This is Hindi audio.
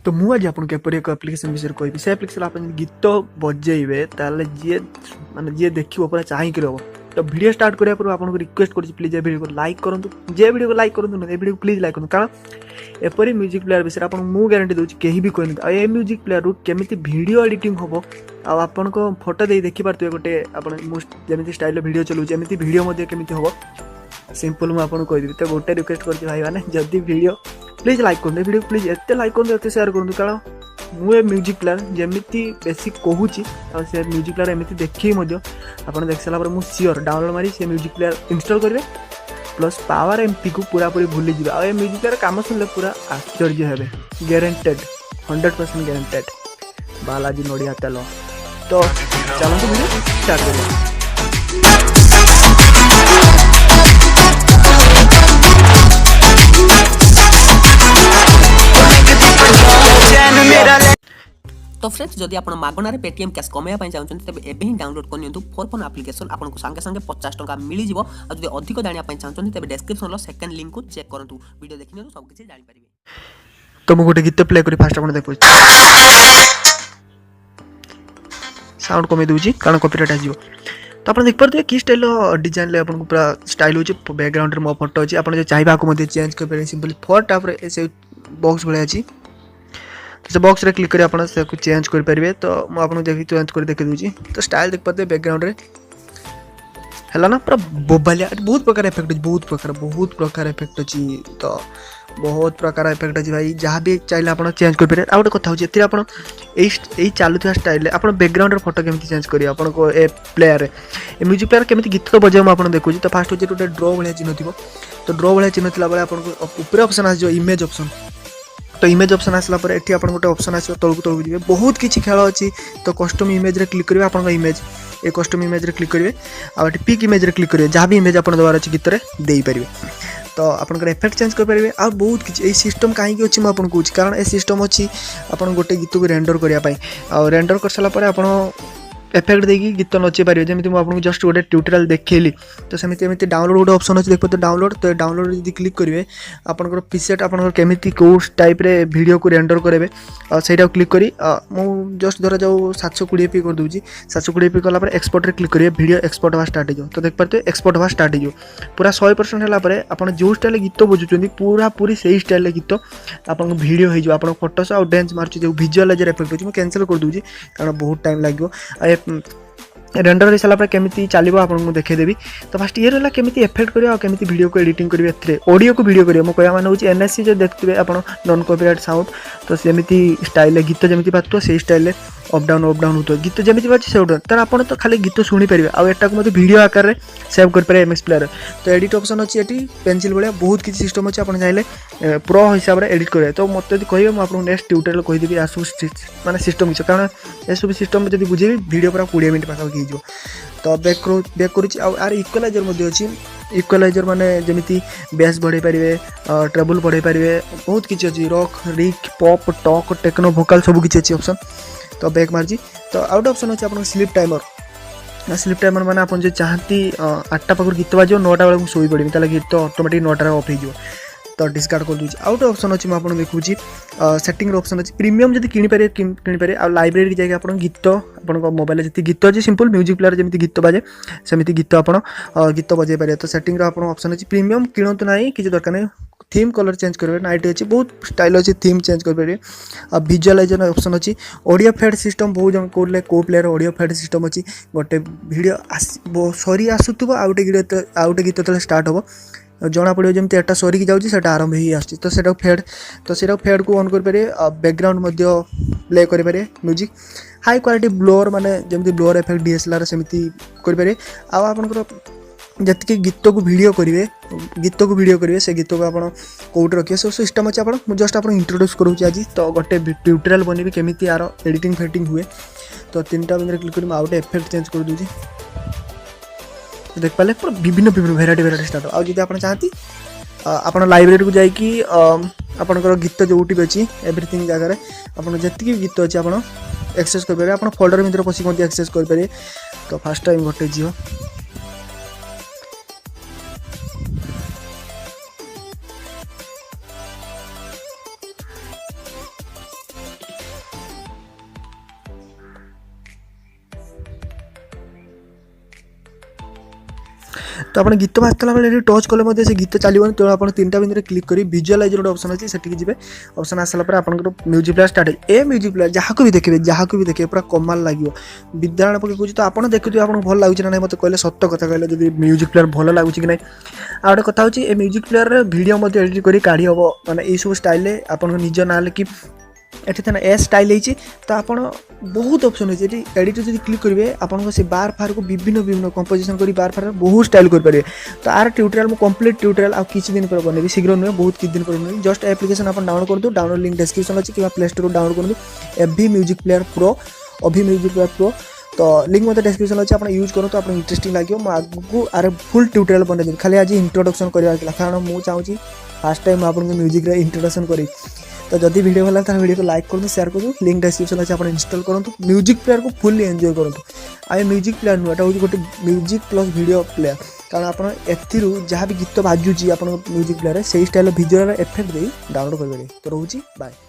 तो मुझे आज आपको एपरी एक एप्लिकेशन विषय कहि से एप्लिकेशन आप गीत बजेबे ताले जे माने जे देखिबो पूरा चाहि के रहबो। तो वीडियो स्टार्ट करिया पर आपको रिक्वेस्ट कर प्लीज ए वीडियो को लाइक करंतु जे वीडियो को लाइक करंतु ए वीडियो को प्लीज लाइक करंतु कारण एपरी म्यूजिक प्लेयर विषय आपन मु गारंटी दोछि केही भी कहनि ए म्यूजिक प्लेयर रु केमिति वीडियो एडिटिंग होबो आ आपन को फोटो दे देखि पारतु गोटे आपन जेमिति स्टाइल वीडियो चलु जेमिति वीडियो मध्ये केमिति होबो सिंपल मु आपन कहि देबी। तो गोटे रिक्वेस्ट करछि भाई माने जदी वीडियो प्लीज लाइक करंतु वीडियो प्लीज एते लाइक करंतु एते शेयर करंतु कारण मुझे म्यूजिक प्लेयर जमीती बेसिक कहूँ से म्यूजिक प्लेयर एमती देखी आप देख सारा मुझे सियोर डाउनलोड मारी से म्यूजिक प्लेयर इंस्टॉल करेंगे प्लस पावर एमपी को पूरा पूरी भूली जाए आ म्यूजिक प्लेयर काम सुनले पूरा आश्चर्य है गारंटेड 100% गारंटेड बालाजी नड़िया तेल। तो चलते वीडियो स्टार्ट करें। तो फ्रेंड्स जदि आप मागणार पेटीएम कैश कमाइबा चाहते तेज एवं डाउनलोड करनी फोर फोन आप्लिकेशन आपको सांगे सांगे 50 टंका मिल जाव। और जो अधिक जाना चाहते तेज डिस्क्रिप्शन सेकंड लिंक को चेक करूँ वीडियो देखने सब किसी जापर। तो मुझे गोटे गीत प्ले करी फास्ट आप देखो साउंड कमी दूसरी कारण कॉपीराइट आसो। तो आप देख पारे कि स्टाइल डिजाइन आपको पूरा स्टाइल हो बैकग्राउंड में मो फोटो अच्छी आप चाहिए आपको चेंज कर सिंपली फोर टाइप से बॉक्स भाई अच्छी से बॉक्स रे क्लिक करी आपण से चेंज कर परिबे। तो मु आपन देखि चेंज कर देखि दूची। तो स्टाइल देख पाते बैकग्राउंड रे हला ना पूरा बोबालिया बहुत प्रकार इफेक्ट बहुत प्रकार इफेक्ट अछि। तो बहुत प्रकार इफेक्ट अछि भाई जहाँ भी चाहिए आप चेंज कर पारे। आ गोटे कथा होची एति आपण एई चालुथवा स्टाइल रे आपण बैकग्राउंड रे फोटो केमिति चेंज करियो आपण को ए प्लेयर रे ए म्यूजिक प्लेयर केमिति गीत तो बजाय मु आपण देखुची। तो फास्ट होची गोटे ड्रॉ भलिया चिन्ह थिबो। तो ड्रॉ भलिया चिन्ह थिला बळे आपण को ऊपर ऑप्शन आ जो इमेज ऑप्शन। तो इमेज ऑप्शन आसला पर एठी आपन गोटे ऑप्शन आसो तळकु तळकु जिवे बहुत किछि खेल अछि। तो कस्टम इमेज रे क्लिक करिवे आपन को इमेज ए कस्टम इमेज रे क्लिक करिवे आ एठी पिक इमेज रे क्लिक करिवे जहाँ भी इमेज आपन द्वारा अछि गीत रे देई परिवे। तो आपन को इफेक्ट चेंज कर परिवे आ बहुत किछि ए सिस्टम काहे कि अछि म आपन कहूछि कारण ए सिस्टम अछि आपन गोटे गीत को रेंडर करिया पई आ रेंडर कर सला पर आपन इफेक्ट देकी गीत नचे पारे जमी मुझे जस्ट गोटे ट्यूटोरियल देखली। तो सेमती डाउनलोड गोटे ऑप्शन अच्छे देख डाउनलोड। तो डाउनलोड जब क्लिक करेंगे आपंकर प्रीसेट आपंकर केमिति कौ टाइप रे वीडियो को रेंडर करेंगे से क्लिक करी मु जस्ट धरा जाऊ 720p कर दूसरी 720p कलापर एक्सपोर्ट रे क्लिक करेंगे वीडियो एक्सपोर्ट हवा स्टार्ट हो। तो देख पारे एक्सपोर्ट हवा स्टार्ट हो पूरा 100% है आप जो स्टाइल गीत बुझुं पूरा पूरी से स्टाइल गीत आप वीडियो हो आप फोटोस आउ डांस मार्च जो विजुअलाइजर इफेक्ट हो कैंसिल कर दूसरी कारण बहुत टाइम लगे रेंडर हो सारा केमिति चलो आपको देखेदेवी। तो फास्ट ये रहा केमिति इफेक्ट करियो केमिति वीडियो को एडिटिंग करियो एथरे ऑडियो को वीडियो करियो मो कहया माने होची एनएससी जो देखथिबे आपण नॉन कॉपीराइट साउंड। तो सेमिति स्टाइल गीत जमिति बातो से स्टाइल अप डाउन होतो गीत जमिति बाची से तर आपण तो खाली गीत शुणी परिबे आ एटा को मते वीडियो आकार रे सेव कर पारे एमएस प्लेयर। तो एडिट ऑप्शन अछि एटी पेंसिल भलिया बहुत किछि सिस्टम अछि आपण चाहिले प्रो हिसाब रे एडिट करे। तो मते यदि कहिबे म आपन नेक्स्ट ट्यूटोरियल कहि देबी आसु माने सिस्टम किछ कारण ए सब सिस्टम जदि बुझेबी वीडियो पूरा 20 मिनिट पाखा कि जो। तो बैक करुच्ची आर इक्वलाइजर अच्छी इक्वलाइजर माने जमिति बेस बढ़े पारे ट्रेबल बढ़े पारे बहुत किसी अच्छी रॉक रिक पॉप टॉक टेक्नो भोकाल सब किसी अच्छी ऑप्शन। तो बैक मार्जी। तो आउट ऑप्शन अच्छे आप स्लीप टाइमर माने आप जो चाहती 8टा पाखर गीत बाजो 9टा बेले शोई पड़ी ताले गीत ऑटोमेटिक 9टा ऑफ हो। तो डिस्कार्ड कर दूसरी आउट ऑप्शन अच्छी मुझे देखूँ सेटिंग ऑप्शन अच्छी प्रीमियम जब किनीपारे आ लाइब्रेरी जाके आप गीत आप मोबाइल जी गीत अच्छी सिंपल म्यूजिक प्लेयर जमी गीत बाजे सेमती गीत आप गीत बजे पारे। तो सेटिंग आप ऑप्शन अच्छी प्रीमियम किणतु ना किसी दरकार नहीं थीम कलर चेंज करेंगे नाइट अच्छी बहुत स्टाइल अच्छी थीम चेंज करेंगे। विजुअलाइजर ऑप्शन अच्छी ऑडियो फेड सिस्टम बहुत जन कहले को प्लेयर ऑडियो फेड सिस्टम अच्छी गोटे वीडियो सरी आसुव आउटे गीत जो स्टार्ट हम जना पड़ो जमी एटा सरिकी जाऊँगी आरंभ ही आस। तो सेटा फेड को ऑन करें बैकग्राउंड प्ले करें म्यूजिक हाई क्वालिटी ब्लोअर माने जमी ब्लोअर इफेक्ट डीएसएलआर सेमती करें आपंकर जी गीत को वीडियो करेंगे से गीत को आप कौट रखिए सब सिस्टम अच्छे आप जस्ट आप इंट्रोड्यूस करूँ आज। तो गोटे ट्यूटोरियल बनेबी केमिति यार एडिटिंग फेडिंग हुए। तो 3टा बंदे क्लिक कर आउटे इफेक्ट चेंज कर दूसरी देख पारे पूरा विभिन्न भेराइटी स्टार्ट आ जी आप चाहती आप लाइब्रेरी को जाकि आपंकर गीत जो भी अच्छी एवरीथिंग जगह आप जी गीत अच्छे आप एक्सेस करेंगे आप फोल्डर भर पशिक एक्सेस करेंगे। तो फास्ट टाइम गोटे झील तो आप गीत बाजला बेले टच कले से गीत चलो तो आप 3टा बिंदु क्लिक कर विजुअलाइज गोटे ऑप्शन अच्छे से जी ऑप्शन आसाला आप म्यूजिक प्लेयर स्टार्ट ए म्यूजिक प्लेयर जहाँ भी देखिए पूरा कमाल लगे विद्यालय पकड़ कहे तो आप देखिए आपको भल लगुच ना मत कहले सत्य कथा कहले जब म्यूजिक प्लेयर भल लगुच कि ना आ गए कथा हूँ म्यूजिक प्लेयर वीडियो एडिट कर काढ़ी हम मैंने यू स्टाइल आप निज ना कि एठी था ए स्टाइल है तो आप बहुत ऑप्शन है एडिट जब क्लिक करेंगे आपको से बार फार को विभिन्न विभिन्न कंपोजिशन कर बार फार बहुत स्टाइल करेंगे तो आर ट्यूटोरियल मुझे कंप्लीट ट्यूटोरियल आ किसी दिन पर बनैबी शीघ्र नुहे बहुत किसी दिन पर बनैबी जस्ट एप्लिकेशन आप डाउनलोड कर दो डाउनलोड लिंक डिस्क्रिप्शन अच्छी कि प्ले स्टोर डाउनलोड कर दो 𝐕 म्यूजिक प्लेयर प्रो तो लिंक मतलब डिस्क्रिप्शन अच्छे आप यूज करूँ तो आप इंटरेस्टिंग लगे मुझे आगे आर फुल ट्यूटोरियल बनैदेवी खाली आज इंट्रोडक्शन करवा कारण मुझे चाहूँगी फास्ट टाइम आपको म्यूजिक इंट्रोडक्शन करी तो जब वीडियो भल लगे वीडियो को लाइक करूँ शेयर करूँ लिंक डिस्क्रिप्शन अच्छे आप इंस्टॉल करूँ म्यूजिक प्लेयर को फुल्ली एंजॉय करूँ आ म्यूजिक प्लेयर नुह हूँ गोटे म्यूजिक प्लस वीडियो प्लेयर कारण आप जहाँ भी गीत बाजुची आप म्यूजिक प्लेयर से स्टाइल भिजुअल इफेक्ट दे डाउनलोड करेंगे तो रोचे बाय।